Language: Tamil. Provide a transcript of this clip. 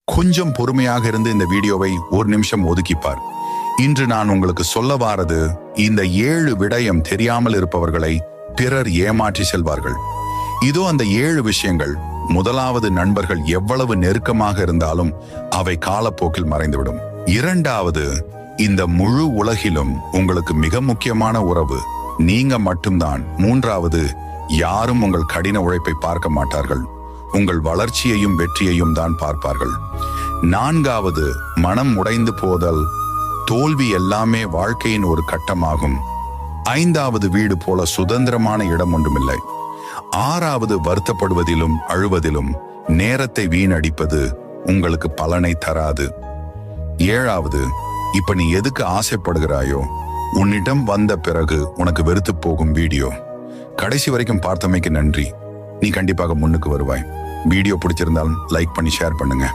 கொஞ்சம் பொறுமையாக இருந்து இந்த வீடியோவை ஒரு நிமிஷம் ஒதுக்கிப்பார். இன்று நான் உங்களுக்கு சொல்ல வாரது, இந்த 7 விடயம் தெரியாமல் இருப்பவர்களை பிறர் ஏமாற்றி செல்வார்கள். இதோ அந்த 7 விஷயங்கள். முதலாவது, நண்பர்கள் எவ்வளவு நெருக்கமாக இருந்தாலும் அவை காலப்போக்கில் மறைந்துவிடும். இரண்டாவது, இந்த முழு உலகிலும் உங்களுக்கு மிக முக்கியமான உறவு நீங்க மட்டும்தான். மூன்றாவது, யாரும் உங்கள் கடின உழைப்பை பார்க்க மாட்டார்கள், உங்கள் வளர்ச்சியையும் வெற்றியையும் தான் பார்ப்பார்கள். நான்காவது, மனம் உடைந்து போதல், தோல்வி எல்லாமே வாழ்க்கையின் ஒரு கட்டமாகும். ஐந்தாவது, வீடு போல சுதந்திரமான இடம் ஒன்றுமில்லை. ஆறாவது, வருத்தப்படுவதிலும் அழுவதிலும் நேரத்தை வீணடிப்பது உங்களுக்கு பலனை தராது. ஏழாவது, இப்ப நீ எதுக்கு ஆசைப்படுகிறாயோ உன்னிடம் வந்த பிறகு உனக்கு வெறுத்து போகும் வீடியோ. கடைசி வரைக்கும் பார்த்தமைக்கு நன்றி. நீ கண்டிப்பாக முன்னுக்கு வருவாய். வீடியோ பிடிச்சிருந்தாலும் லைக் பண்ணி ஷேர் பண்ணுங்க.